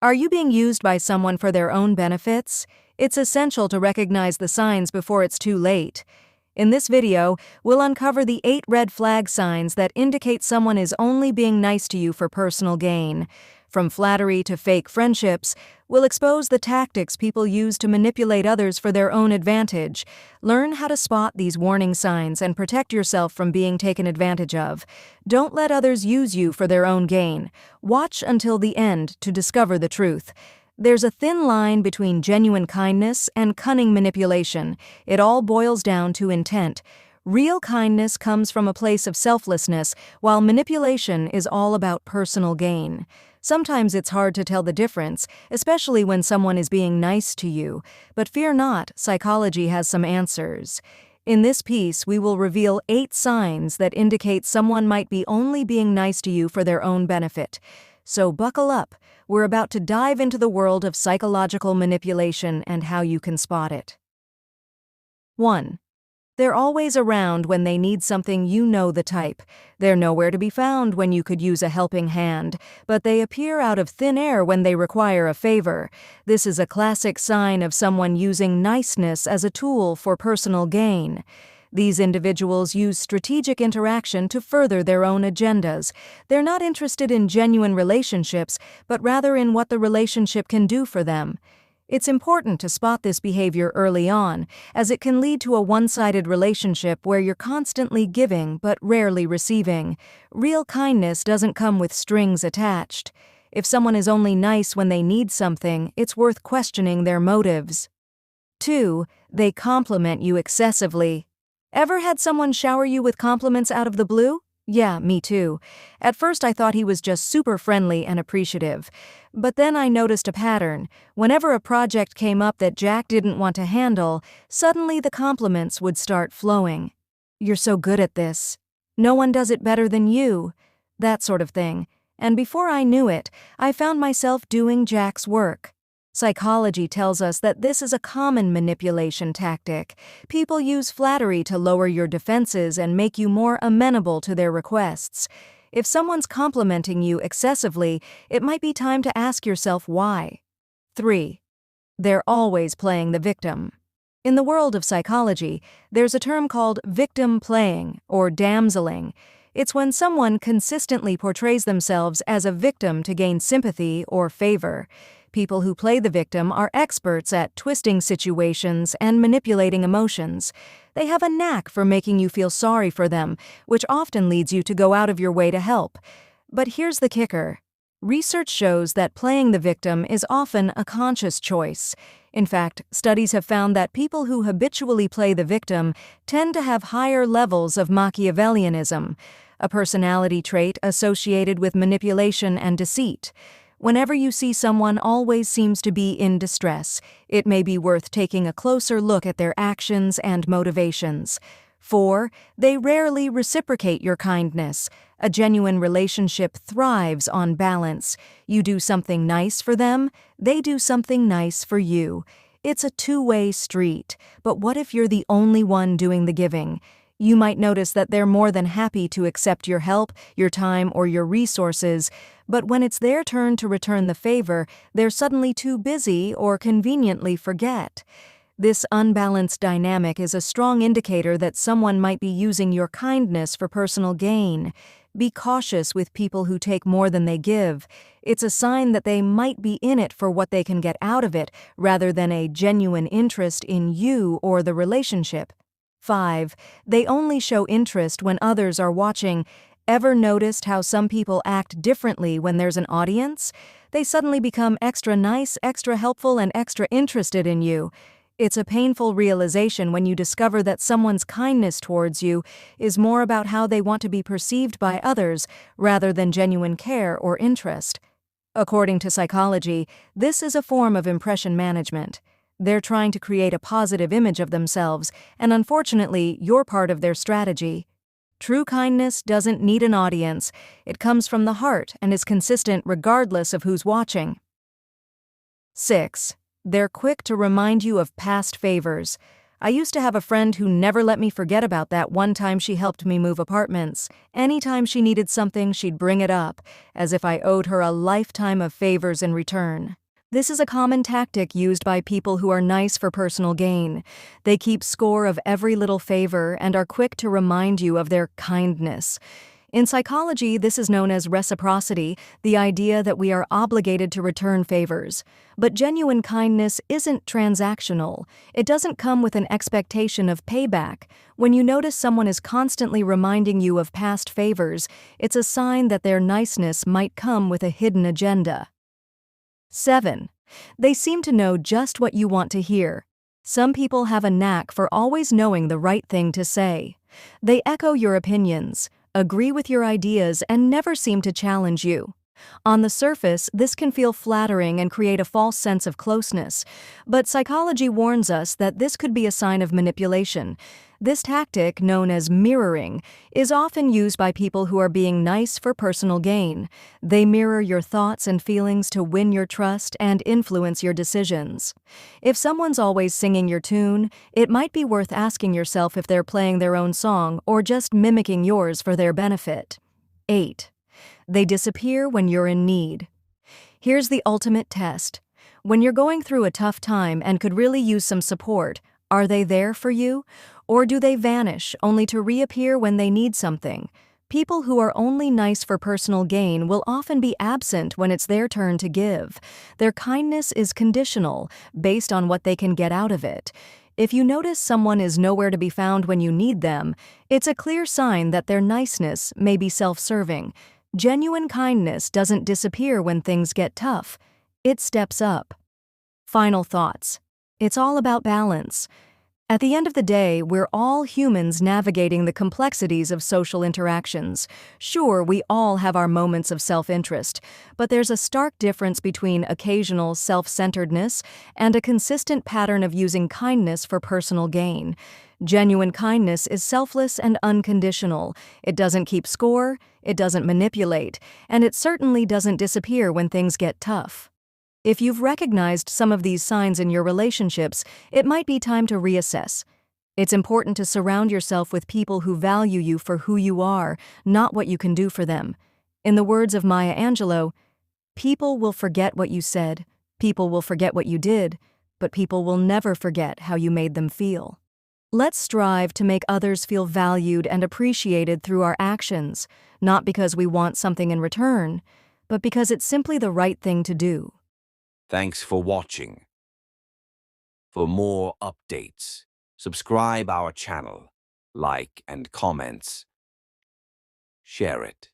Are you being used by someone for their own benefits? It's essential to recognize the signs before it's too late. In this video, we'll uncover the 8 red flag signs that indicate someone is only being nice to you for personal gain. From flattery to fake friendships, we'll expose the tactics people use to manipulate others for their own advantage. Learn how to spot these warning signs and protect yourself from being taken advantage of. Don't let others use you for their own gain. Watch until the end to discover the truth. There's a thin line between genuine kindness and cunning manipulation. It all boils down to intent. Real kindness comes from a place of selflessness, while manipulation is all about personal gain. Sometimes it's hard to tell the difference, especially when someone is being nice to you. But fear not, psychology has some answers. In this piece, we will reveal 8 signs that indicate someone might be only being nice to you for their own benefit. So buckle up. We're about to dive into the world of psychological manipulation and how you can spot it. 1. They're always around when they need something. You know the type. They're nowhere to be found when you could use a helping hand, but they appear out of thin air when they require a favor. This is a classic sign of someone using niceness as a tool for personal gain. These individuals use strategic interaction to further their own agendas. They're not interested in genuine relationships, but rather in what the relationship can do for them. It's important to spot this behavior early on, as it can lead to a one-sided relationship where you're constantly giving but rarely receiving. Real kindness doesn't come with strings attached. If someone is only nice when they need something, it's worth questioning their motives. 2. They compliment you excessively. Ever had someone shower you with compliments out of the blue? Yeah, me too. At first I thought he was just super friendly and appreciative. But then I noticed a pattern. Whenever a project came up that Jack didn't want to handle, suddenly the compliments would start flowing. You're so good at this. No one does it better than you. That sort of thing. And before I knew it, I found myself doing Jack's work. Psychology tells us that this is a common manipulation tactic. People use flattery to lower your defenses and make you more amenable to their requests. If someone's complimenting you excessively, it might be time to ask yourself why. 3. They're always playing the victim. In the world of psychology, there's a term called victim playing or damseling. It's when someone consistently portrays themselves as a victim to gain sympathy or favor. People who play the victim are experts at twisting situations and manipulating emotions. They have a knack for making you feel sorry for them, which often leads you to go out of your way to help. But here's the kicker. Research shows that playing the victim is often a conscious choice. In fact, studies have found that people who habitually play the victim tend to have higher levels of Machiavellianism, a personality trait associated with manipulation and deceit. Whenever you see someone always seems to be in distress, it may be worth taking a closer look at their actions and motivations. 4. They rarely reciprocate your kindness. A genuine relationship thrives on balance. You do something nice for them, they do something nice for you. It's a two-way street, but what if you're the only one doing the giving? You might notice that they're more than happy to accept your help, your time, or your resources, but when it's their turn to return the favor, they're suddenly too busy or conveniently forget. This unbalanced dynamic is a strong indicator that someone might be using your kindness for personal gain. Be cautious with people who take more than they give. It's a sign that they might be in it for what they can get out of it, rather than a genuine interest in you or the relationship. 5. They only show interest when others are watching. Ever noticed how some people act differently when there's an audience? They suddenly become extra nice, extra helpful, and extra interested in you. It's a painful realization when you discover that someone's kindness towards you is more about how they want to be perceived by others rather than genuine care or interest. According to psychology, this is a form of impression management. They're trying to create a positive image of themselves, and unfortunately, you're part of their strategy. True kindness doesn't need an audience. It comes from the heart and is consistent regardless of who's watching. 6. They're quick to remind you of past favors. I used to have a friend who never let me forget about that one time she helped me move apartments. Anytime she needed something, she'd bring it up, as if I owed her a lifetime of favors in return. This is a common tactic used by people who are nice for personal gain. They keep score of every little favor and are quick to remind you of their kindness. In psychology, this is known as reciprocity, the idea that we are obligated to return favors. But genuine kindness isn't transactional. It doesn't come with an expectation of payback. When you notice someone is constantly reminding you of past favors, it's a sign that their niceness might come with a hidden agenda. 7. They seem to know just what you want to hear. Some people have a knack for always knowing the right thing to say. They echo your opinions, agree with your ideas, and never seem to challenge you. On the surface, this can feel flattering and create a false sense of closeness, but psychology warns us that this could be a sign of manipulation. This tactic, known as mirroring, is often used by people who are being nice for personal gain. They mirror your thoughts and feelings to win your trust and influence your decisions. If someone's always singing your tune, it might be worth asking yourself if they're playing their own song or just mimicking yours for their benefit. 8. They disappear when you're in need. Here's the ultimate test. When you're going through a tough time and could really use some support, are they there for you? Or do they vanish only to reappear when they need something? People who are only nice for personal gain will often be absent when it's their turn to give. Their kindness is conditional, based on what they can get out of it. If you notice someone is nowhere to be found when you need them, it's a clear sign that their niceness may be self-serving. Genuine kindness doesn't disappear when things get tough. It steps up. Final thoughts. It's all about balance. At the end of the day, we're all humans navigating the complexities of social interactions. Sure, we all have our moments of self-interest, but there's a stark difference between occasional self-centeredness and a consistent pattern of using kindness for personal gain. Genuine kindness is selfless and unconditional. It doesn't keep score, it doesn't manipulate, and it certainly doesn't disappear when things get tough. If you've recognized some of these signs in your relationships, it might be time to reassess. It's important to surround yourself with people who value you for who you are, not what you can do for them. In the words of Maya Angelou, people will forget what you said, people will forget what you did, but people will never forget how you made them feel. Let's strive to make others feel valued and appreciated through our actions, not because we want something in return, but because it's simply the right thing to do. Thanks for watching. For more updates, subscribe our channel, like and comments, share it.